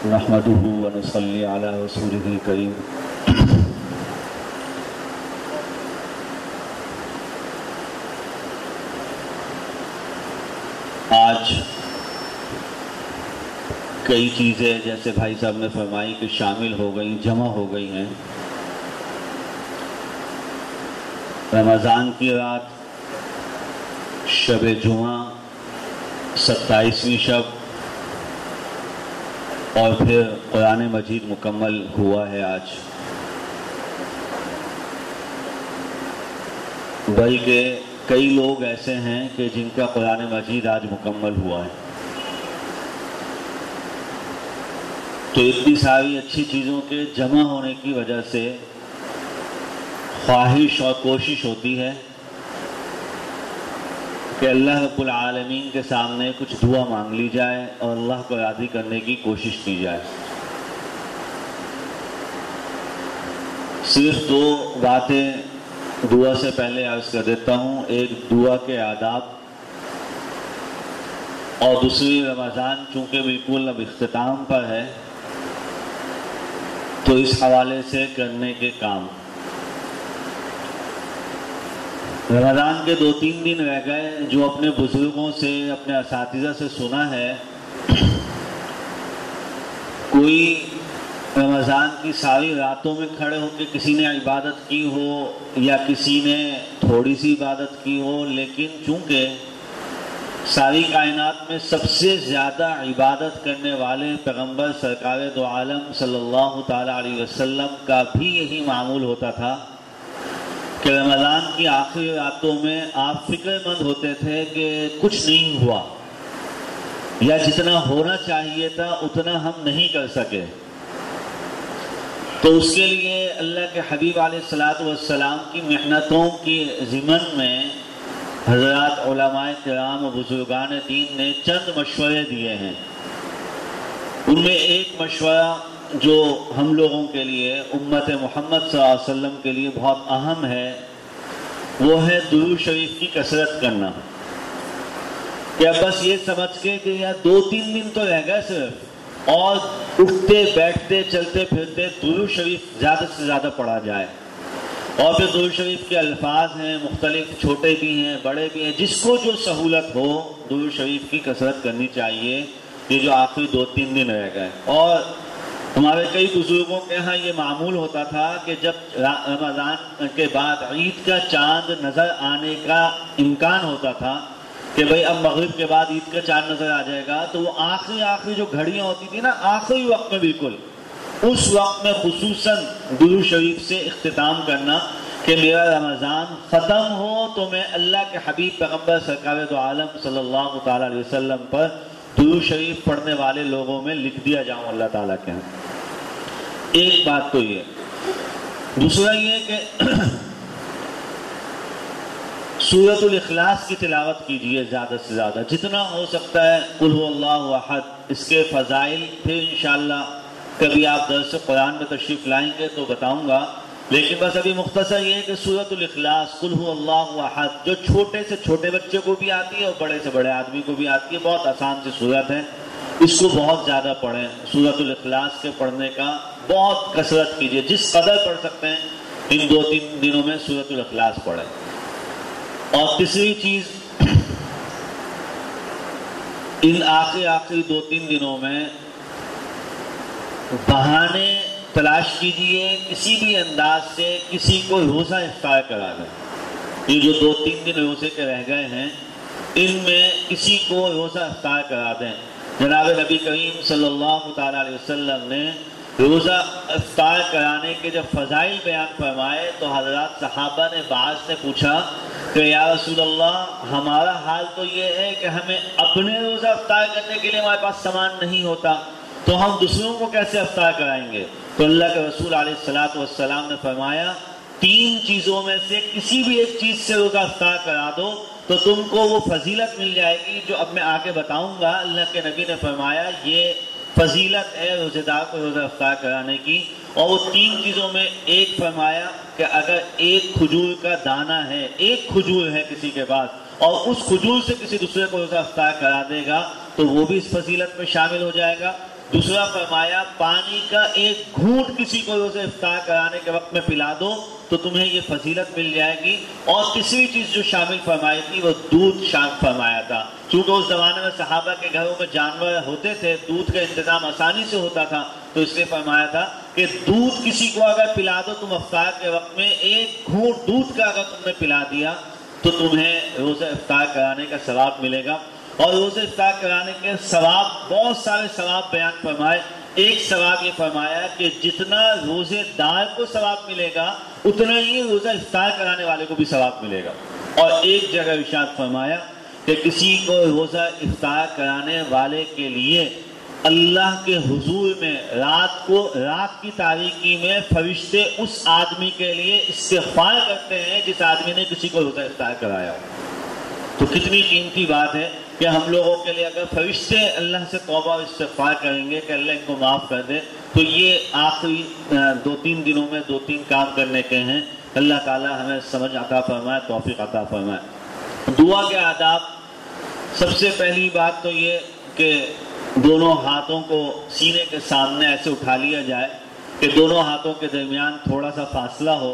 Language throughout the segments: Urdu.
نحمده ونصلي على رسوله الكريم آج کئی چیزیں جیسے بھائی صاحب نے فرمائی کہ شامل ہو گئی، جمع ہو گئی ہیں۔ رمضان کی رات، شب جمعہ، 27ویں شب، اور پھر قرآن مجید مکمل ہوا ہے آج۔ بلکہ کئی لوگ ایسے ہیں کہ جن کا قرآن مجید آج مکمل ہوا ہے۔ تو اتنی ساری اچھی چیزوں کے جمع ہونے کی وجہ سے خواہش اور کوشش ہوتی ہے کہ اللہ رب العالمین کے سامنے کچھ دعا مانگ لی جائے اور اللہ کو راضی کرنے کی کوشش کی جائے۔ صرف دو باتیں دعا سے پہلے عرض کر دیتا ہوں۔ ایک دعا کے آداب، اور دوسری رمضان چونکہ بالکل اب اختتام پر ہے تو اس حوالے سے کرنے کے کام۔ رمضان کے 2-3 دن رہ گئے، جو اپنے بزرگوں سے، اپنے اساتذہ سے سنا ہے، کوئی رمضان کی ساری راتوں میں کھڑے ہو کے کسی نے عبادت کی ہو یا کسی نے تھوڑی سی عبادت کی ہو، لیکن چونکہ ساری کائنات میں سب سے زیادہ عبادت کرنے والے پیغمبر سرکار دو عالم صلی اللہ تعالیٰ علیہ وسلم کا بھی یہی معمول ہوتا تھا کہ رمضان کی آخری راتوں میں آپ فکر مند ہوتے تھے کہ کچھ نہیں ہوا، یا جتنا ہونا چاہیے تھا اتنا ہم نہیں کر سکے۔ تو اس کے لیے اللہ کے حبیب علیہ الصلوۃ والسلام کی محنتوں کی ضمن میں حضرات علماء کرام و بزرگان دین نے چند مشورے دیے ہیں۔ ان میں ایک مشورہ جو ہم لوگوں کے لیے، امت محمد صلی اللہ علیہ وسلم کے لیے بہت اہم ہے، وہ ہے درود شریف کی کثرت کرنا۔ کہ اب بس یہ سمجھ کے کہ یار 2-3 دن تو رہ گئے صرف، اور اٹھتے بیٹھتے چلتے پھرتے درود شریف زیادہ سے زیادہ پڑھا جائے۔ اور پھر درود شریف کے الفاظ ہیں مختلف، چھوٹے بھی ہیں بڑے بھی ہیں، جس کو جو سہولت ہو درود شریف کی کثرت کرنی چاہیے۔ یہ جو آخری 2-3 دن رہ گئے، اور ہمارے کئی بزرگوں کے ہاں یہ معمول ہوتا تھا کہ جب رمضان کے بعد عید کا چاند نظر آنے کا امکان ہوتا تھا کہ بھئی اب مغرب کے بعد عید کا چاند نظر آ جائے گا، تو وہ آخری جو گھڑیاں ہوتی تھی نا، آخری وقت میں بالکل اس وقت میں خصوصاً درود شریف سے اختتام کرنا کہ میرا رمضان ختم ہو تو میں اللہ کے حبیب پیغمبر سرکار دو عالم صلی اللہ تعالیٰ علیہ وسلم پر درود شریف پڑھنے والے لوگوں میں لکھ دیا جاؤں اللہ تعالیٰ کے ہاں۔ ایک بات تو یہ، دوسرا یہ کہ سورۃ الاخلاص کی تلاوت کیجیے زیادہ سے زیادہ، جتنا ہو سکتا ہے۔ قل هو اللہ احد، اس کے فضائل پھر انشاءاللہ کبھی آپ درس قرآن میں تشریف لائیں گے تو بتاؤں گا، لیکن بس ابھی مختصر یہ ہے کہ سورۃ الاخلاص، قل هو اللہ احد، جو چھوٹے سے چھوٹے بچے کو بھی آتی ہے اور بڑے سے بڑے آدمی کو بھی آتی ہے، بہت آسان سی سورت ہے، اس کو بہت زیادہ پڑھیں۔ سورۃ الاخلاص کے پڑھنے کا بہت کثرت کیجیے، جس قدر پڑھ سکتے ہیں ان 2-3 دنوں میں سورۃ الاخلاص پڑھیں۔ اور تیسری چیز، ان آخری 2-3 دنوں میں بہانے تلاش کیجئے، کسی بھی انداز سے کسی کو روزہ افطار کرا دیں۔ یہ جو 2-3 دن روزے کے رہ گئے ہیں، ان میں کسی کو روزہ افطار کرا دیں۔ جناب نبی کریم صلی اللہ تعالیٰ علیہ وسلم نے روزہ افطار کرانے کے جب فضائل بیان فرمائے تو حضرات صحابہ نے بعض سے پوچھا کہ یا رسول اللہ، ہمارا حال تو یہ ہے کہ ہمیں اپنے روزہ افطار کرنے کے لیے ہمارے پاس سامان نہیں ہوتا، تو ہم دوسروں کو کیسے افطار کرائیں گے؟ تو اللہ کے رسول علیہ الصلوۃ والسلام نے فرمایا 3 چیزوں میں سے کسی بھی ایک چیز سے روزہ افطار کرا دو تو تم کو وہ فضیلت مل جائے گی جو اب میں آگے بتاؤں گا۔ اللہ کے نبی نے فرمایا یہ فضیلت ہے روزہ دار کو روزہ افطار کرانے کی، اور وہ 3 چیزوں میں ایک فرمایا کہ اگر ایک کھجور کا دانہ ہے، ایک کھجور ہے کسی کے پاس، اور اس کھجور سے کسی دوسرے کو روزہ افطار کرا دے گا تو وہ بھی اس فضیلت میں شامل ہو جائے گا۔ دوسرا فرمایا پانی کا ایک گھونٹ کسی کو روزہ افطار کرانے کے وقت میں پلا دو تو تمہیں یہ فضیلت مل جائے گی. اور تیسری چیز جو شامل فرمائی تھی وہ دودھ شامل فرمایا تھا. چونکہ اس زمانے میں صحابہ کے گھروں میں جانور ہوتے تھے، دودھ کا انتظام آسانی سے ہوتا تھا، تو اس لیے فرمایا تھا کہ دودھ کسی کو اگر پلا دو تم افطار کے وقت میں، ایک گھونٹ دودھ کا اگر تم نے پلا دیا تو تمہیں روزہ افطار کرانے کا ثواب ملے گا. اور روزہ افطار کرانے کے ثواب، بہت سارے ثواب بیان فرمائے. ایک ثواب یہ فرمایا کہ جتنا روزے دار کو ثواب ملے گا اتنا ہی روزہ افطار کرانے والے کو بھی ثواب ملے گا. اور ایک جگہ ارشاد فرمایا کہ کسی کو روزہ افطار کرانے والے کے لیے اللہ کے حضور میں رات کی تاریکی میں فرشتے اس آدمی کے لیے استغفار کرتے ہیں جس آدمی نے کسی کو روزہ افطار کرایا. تو کتنی قیمتی بات ہے کہ ہم لوگوں کے لیے اگر فرشتے اللہ سے توبہ اور استغفار کریں گے کہ اللہ ان کو معاف کر دے، تو یہ آخری 2-3 دنوں میں 2-3 کام کرنے کے ہیں. اللہ تعالی ہمیں سمجھ عطا فرمائے، توفیق عطا فرمائے. دعا کے آداب، سب سے پہلی بات تو یہ کہ دونوں ہاتھوں کو سینے کے سامنے ایسے اٹھا لیا جائے کہ دونوں ہاتھوں کے درمیان تھوڑا سا فاصلہ ہو،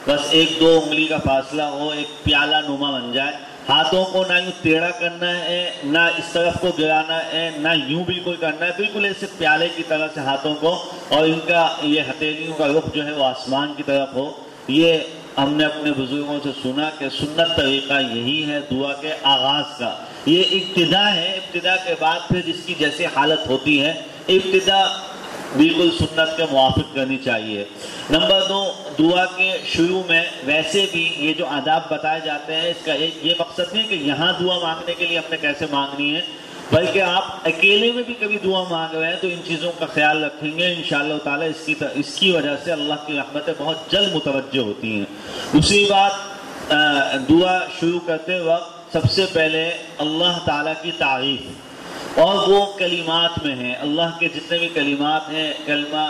بس 1-2 انگلی کا فاصلہ ہو، ایک پیالہ نما بن جائے. ہاتھوں کو نہ یوں ٹیڑھا کرنا ہے، نہ اس طرف کو گرانا ہے، نہ یوں بالکل کرنا ہے، بالکل ایسے پیالے کی طرح سے ہاتھوں کو، اور ان کا یہ ہتھیلیوں کا رخ جو ہے وہ آسمان کی طرف ہو. یہ ہم نے اپنے بزرگوں سے سنا کہ سنت طریقہ یہی ہے دعا کے آغاز کا. یہ ابتدا ہے، ابتدا کے بعد پھر جس کی جیسے حالت ہوتی ہے، ابتدا بالکل سنت کے موافق کرنی چاہیے. نمبر 2، دعا کے شروع میں ویسے بھی یہ جو آداب بتائے جاتے ہیں، اس کا ایک یہ مقصد نہیں کہ یہاں دعا مانگنے کے لیے ہم نے کیسے مانگنی ہے، بلکہ آپ اکیلے میں بھی کبھی دعا مانگ رہے ہیں تو ان چیزوں کا خیال رکھیں گے انشاءاللہ تعالی. اس کی وجہ سے اللہ کی رحمتیں بہت جلد متوجہ ہوتی ہیں. دوسری بات، دعا شروع کرتے وقت سب سے پہلے اللہ تعالیٰ کی تعریف، اور وہ کلمات میں ہیں، اللہ کے جتنے بھی کلمات ہیں، کلمہ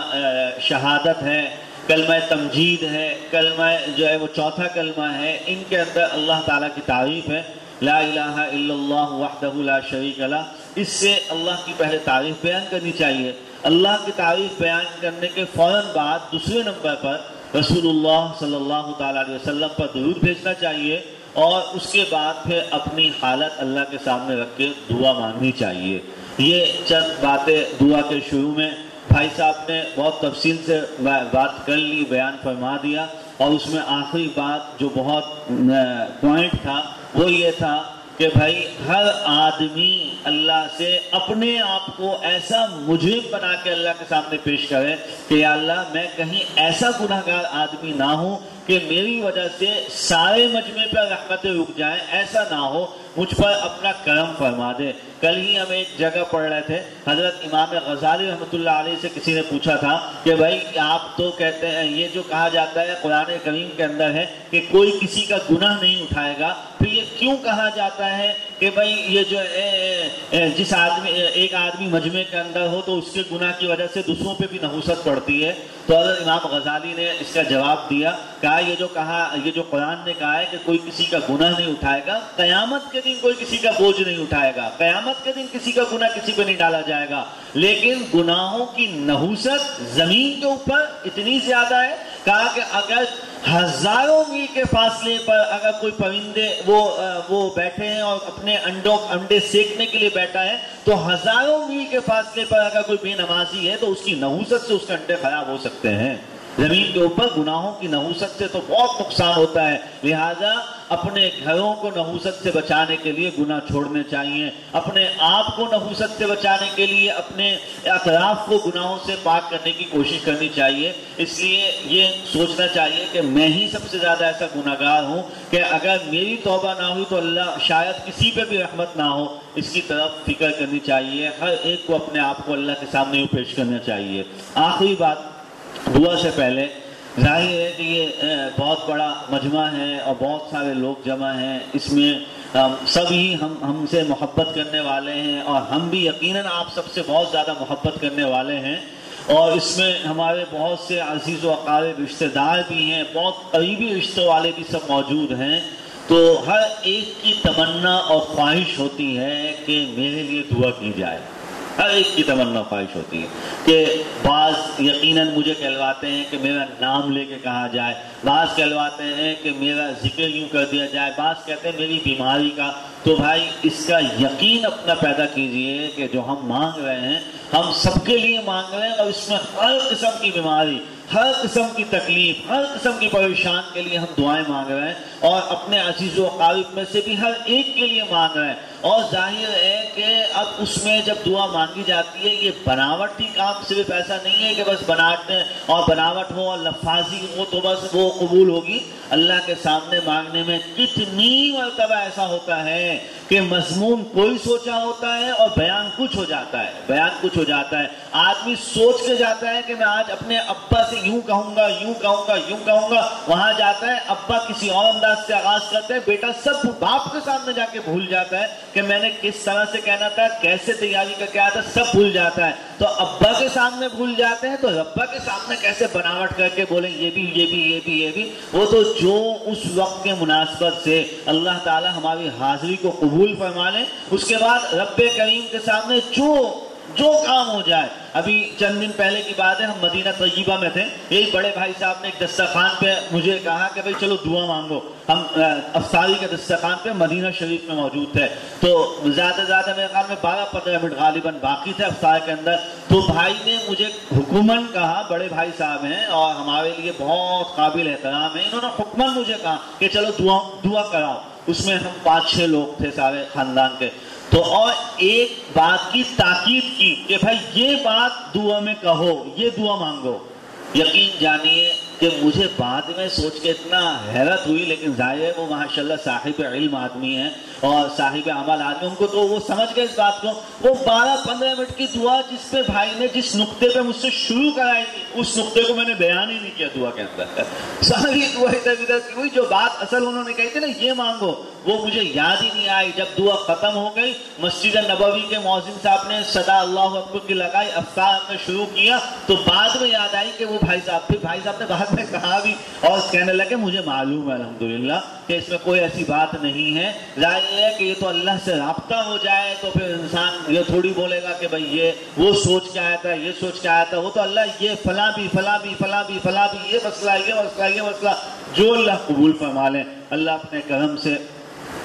شہادت ہے، کلمہ تمجید ہے، کلمہ جو ہے وہ چوتھا کلمہ ہے، ان کے اندر اللہ تعالیٰ کی تعریف ہے. لا الہ الا اللہ وحدہ لا شریک لہ. اس سے اللہ کی پہلے تعریف بیان کرنی چاہیے. اللہ کی تعریف بیان کرنے کے فوراً بعد دوسرے نمبر پر رسول اللہ صلی اللہ تعالیٰ علیہ وسلم پر درود بھیجنا چاہیے، اور اس کے بعد پھر اپنی حالت اللہ کے سامنے رکھ کے دعا مانگنی چاہیے. یہ چند باتیں دعا کے شروع میں بھائی صاحب نے بہت تفصیل سے بات کر لی، بیان فرما دیا. اور اس میں آخری بات جو بہت پوائنٹ تھا وہ یہ تھا کہ بھائی ہر آدمی اللہ سے اپنے آپ کو ایسا مجرم بنا کے اللہ کے سامنے پیش کرے کہ یا اللہ میں کہیں ایسا گناہگار آدمی نہ ہوں کہ میری وجہ سے سارے مجمع پر رحمتیں رک جائیں، ایسا نہ ہو، مجھ پر اپنا کرم فرما دے. کل ہی ہم ایک جگہ پڑھ رہے تھے، حضرت امام غزالی رحمۃ اللہ علیہ سے کسی نے پوچھا تھا کہ بھائی آپ تو کہتے ہیں یہ جو کہا جاتا ہے قرآن کریم کے اندر ہے کہ کوئی کسی کا گناہ نہیں اٹھائے گا، پھر یہ کیوں کہا جاتا ہے کہ بھائی یہ جو جس آدمی ایک آدمی مجمع کے اندر ہو تو اس کے گناہ کی وجہ سے دوسروں پہ بھی نحوست پڑتی ہے؟ تو حضرت امام غزالی نے اس کا جواب دیا، کہا یہ جو قرآن نے کہا ہے کہ کوئی کسی کا گناہ نہیں اٹھائے گا، قیامت کے دن کوئی کسی کا بوجھ نہیں اٹھائے گا، قیامت کے دن کسی کا گناہ کسی پہ نہیں ڈالا جائے گا، لیکن گناہوں کی نحوست زمین کے اوپر اتنی زیادہ ہے. کہا کہ اگر ہزاروں میل کے فاصلے پر اگر کوئی پرندے وہ بیٹھے ہیں اور اپنے انڈے سیکنے کے لیے بیٹھا ہے، تو ہزاروں میل کے فاصلے پر اگر کوئی بے نمازی ہے تو اس کی نحوست سے اس کے انڈے خراب ہو سکتے ہیں. زمین کے اوپر گناہوں کی نحوست سے تو بہت نقصان ہوتا ہے. لہذا اپنے گھروں کو نحوست سے بچانے کے لیے گناہ چھوڑنے چاہیے، اپنے آپ کو نحوست سے بچانے کے لیے اپنے اطراف کو گناہوں سے پاک کرنے کی کوشش کرنی چاہیے. اس لیے یہ سوچنا چاہیے کہ میں ہی سب سے زیادہ ایسا گناہگار ہوں کہ اگر میری توبہ نہ ہوئی تو اللہ شاید کسی پہ بھی رحمت نہ ہو. اس کی طرف فکر کرنی چاہیے، ہر ایک کو اپنے آپ کو اللہ کے سامنے پیش کرنا چاہیے. آخری بات، دعا سے پہلے ظاہر ہے کہ یہ بہت بڑا مجمع ہے اور بہت سارے لوگ جمع ہیں، اس میں سبھی ہم سے محبت کرنے والے ہیں، اور ہم بھی یقیناً آپ سب سے بہت زیادہ محبت کرنے والے ہیں، اور اس میں ہمارے بہت سے عزیز و اقارب رشتہ دار بھی ہیں، بہت قریبی رشتوں والے بھی سب موجود ہیں. تو ہر ایک کی تمنا اور خواہش ہوتی ہے کہ میرے لیے دعا کی جائے. ہر ایک کی تمنا خواہش ہوتی ہے کہ بعض یقیناً مجھے کہلواتے ہیں کہ میرا نام لے کے کہا جائے، بعض کہلواتے ہیں کہ میرا ذکر یوں کر دیا جائے، بعض کہتے ہیں میری بیماری کا. تو بھائی اس کا یقین اپنا پیدا کیجئے کہ جو ہم مانگ رہے ہیں ہم سب کے لیے مانگ رہے ہیں، اور اس میں ہر قسم کی بیماری، ہر قسم کی تکلیف، ہر قسم کی پریشان کے لیے ہم دعائیں مانگ رہے ہیں، اور اپنے عزیز و اقارب میں سے بھی ہر ایک کے لیے مانگ رہے ہیں. اور ظاہر ہے کہ اب اس میں جب دعا مانگی جاتی ہے، یہ بناوٹی کام صرف ایسا نہیں ہے کہ بس بناوٹ ہو اور لفاظی ہو تو بس وہ قبول ہوگی. اللہ کے سامنے مانگنے میں کتنی مرتبہ ایسا ہوتا ہے کہ مضمون کوئی سوچا ہوتا ہے اور بیان کچھ ہو جاتا ہے. آدمی سوچ کے جاتا ہے کہ میں آج اپنے ابا سے یوں کہوں گا، وہاں جاتا ہے ابا کسی اور انداز سے آغاز کرتے ہیں، بیٹا سب باپ کے سامنے جا کے بھول جاتا ہے کہ میں نے کس طرح سے کہنا تھا، کیسے تیاری کر کے آیا تھا، سب بھول جاتا ہے. تو ابا کے سامنے بھول جاتے ہیں تو ابا کے سامنے کیسے بناوٹ کر کے بولیں یہ بھی. وہ تو جو اس وقت کے مناسبت سے اللہ تعالی ہماری حاضری کو قبول فرما لیں، اس کے بعد رب کریم کے سامنے جو کام ہو جائے. ابھی چند دن پہلے کی بات ہے، ہم مدینہ طیبہ میں تھے، ایک بڑے بھائی صاحب نے ایک دسترخوان پہ مجھے کہا کہ بھائی چلو دعا مانگو. ہم افطاری کے دسترخوان پہ مدینہ شریف میں موجود تھے، تو زیادہ میرے خیال میں 12-15 منٹ غالباً باقی تھے افطار کے اندر. تو بھائی نے مجھے حکماً کہا، بڑے بھائی صاحب ہیں اور ہمارے لیے بہت قابل احترام ہیں، انہوں نے حکماً مجھے کہا کہ چلو دعا کراؤ. اس میں ہم 5-6 لوگ تھے سارے خاندان کے. تو اور ایک بات کی تاکید کی کہ بھائی یہ بات دعا میں کہو، یہ دعا مانگو. یقین جانیے کہ مجھے بعد میں سوچ کے اتنا حیرت ہوئی، لیکن ظاہر ہے وہ ماشاءاللہ صاحب علم آدمی ہیں اور صاحب عمل آدمی، ان کو تو وہ سمجھ گئے اس بات کو. وہ 12-15 منٹ کی دعا جس پہ بھائی نے جس نقطے پہ مجھ سے شروع کرائی تھی، اس نقطے کو میں نے بیان ہی نہیں کیا دعا کے اندر. ساری دعا ادھر کی ہوئی. جو بات اصل انہوں نے کہی تھی نا یہ مانگو، وہ مجھے یاد ہی نہیں آئی. جب دعا ختم ہو گئی، مسجد نبوی کے مؤذن صاحب نے صدا اللہ اکبر کی لگائی، افطار نے شروع کیا، تو بعد میں یاد آئی کہ وہ بھائی صاحب نے بعد میں کہا بھی اور کہنے لگے مجھے معلوم ہے الحمدللہ کہ اس میں کوئی ایسی بات نہیں ہے. ظاہر ہے کہ یہ تو اللہ سے رابطہ ہو جائے تو پھر انسان یہ تھوڑی بولے گا کہ بھئی یہ وہ سوچ کے آیا تھا، یہ سوچ کے آیا تھا. وہ تو اللہ یہ فلاں بھی یہ مسئلہ جو اللہ قبول فرما لیں. اللہ اپنے کرم سے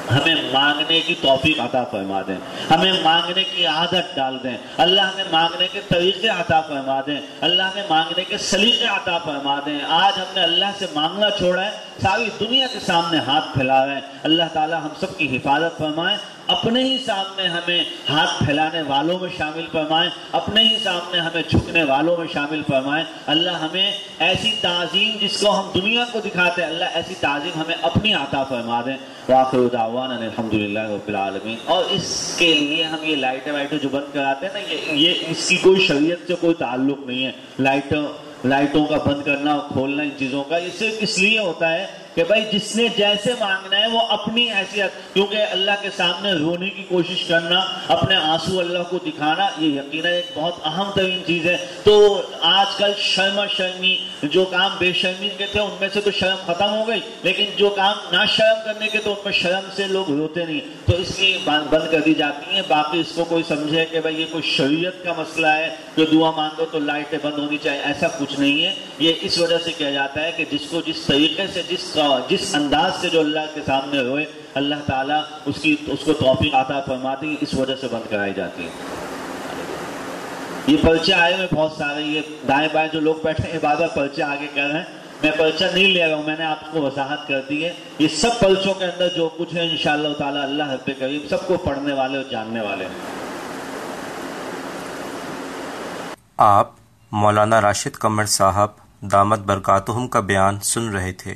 ہمیں مانگنے کی توفیق عطا فرما دیں، ہمیں مانگنے کی عادت ڈال دیں. اللہ ہمیں مانگنے کے طریقے عطا فرما دیں، اللہ ہمیں مانگنے کے سلیقے عطا فرما دیں. آج ہم نے اللہ سے مانگنا چھوڑا ہے، ساری دنیا کے سامنے ہاتھ پھیلا رہے ہیں. اللہ تعالی ہم سب کی حفاظت فرمائے، اپنے ہی سامنے ہمیں ہاتھ پھیلانے والوں میں شامل فرمائیں، اپنے ہی سامنے ہمیں جھکنے والوں میں شامل فرمائیں. اللہ ہمیں ایسی تعظیم جس کو ہم دنیا کو دکھاتے ہیں، اللہ ایسی تعظیم ہمیں اپنی عطا فرما دیں. وآخر دعوانا الحمدللہ رب العالمین. اور اس کے لیے ہم یہ لائٹیں جو بند کراتے ہیں نا، یہ اس کی کوئی شریعت سے کوئی تعلق نہیں ہے. لائٹوں کا بند کرنا اور کھولنا، ان چیزوں کا یہ صرف اس لیے ہوتا ہے کہ بھائی جس نے جیسے مانگنا ہے وہ اپنی حیثیت، کیونکہ اللہ کے سامنے رونے کی کوشش کرنا، اپنے آنسو اللہ کو دکھانا، یہ یقیناً ایک بہت اہم ترین چیز ہے. تو آج کل شرمی جو کام بے شرمی کے تھے ان میں سے تو شرم ختم ہو گئی، لیکن جو کام نا شرم کرنے کے تو ان میں شرم سے لوگ روتے نہیں، تو اس کی بند کر دی جاتی ہیں. باقی اس کو کوئی سمجھے کہ بھائی یہ کوئی شریعت کا مسئلہ ہے کہ دعا مانگو تو لائٹیں بند ہونی چاہیے، ایسا کچھ نہیں ہے. یہ اس وجہ سے کیا جاتا ہے کہ جس کو جس طریقے سے جس انداز سے جو اللہ کے سامنے روئے، اللہ تعالیٰ اس کو توفیق عطا فرماتی ہے، اس وجہ سے بند کرائی جاتی ہے. یہ پرچے آئے ہوئے بہت سارے، یہ دائیں بائیں جو لوگ بیٹھے ہیں بار پرچے آگے کر رہے ہیں. میں پرچہ نہیں لے رہا ہوں، میں نے آپ کو وضاحت کر دی ہے. یہ سب پرچوں کے اندر جو کچھ ہے انشاءاللہ تعالیٰ اللہ رب کریم سب کو پڑھنے والے اور جاننے والے ہیں. آپ مولانا راشد قمر صاحب دامت برکاتہم کا بیان سن رہے تھے،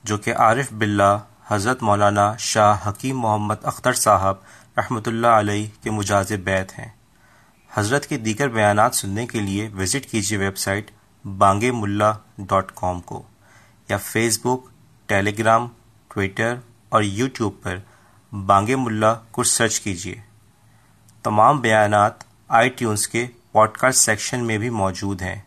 جو کہ عارف باللہ حضرت مولانا شاہ حکیم محمد اختر صاحب رحمۃ اللہ علیہ کے مجاز بیت ہیں. حضرت کے دیگر بیانات سننے کے لیے وزٹ کیجیے ویب سائٹ bangemullah.com کو، یا فیس بک، ٹیلی گرام، ٹویٹر اور یوٹیوب پر بانگے ملا کو سرچ کیجیے. تمام بیانات iTunes کے پوڈ کاسٹ سیکشن میں بھی موجود ہیں.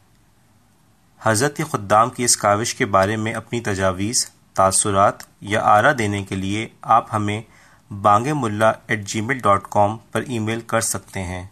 حضرت کے خدام کی اس کاوش کے بارے میں اپنی تجاویز، تاثرات یا آرا دینے کے لیے آپ ہمیں bangemullah@gmail.com پر ای میل کر سکتے ہیں.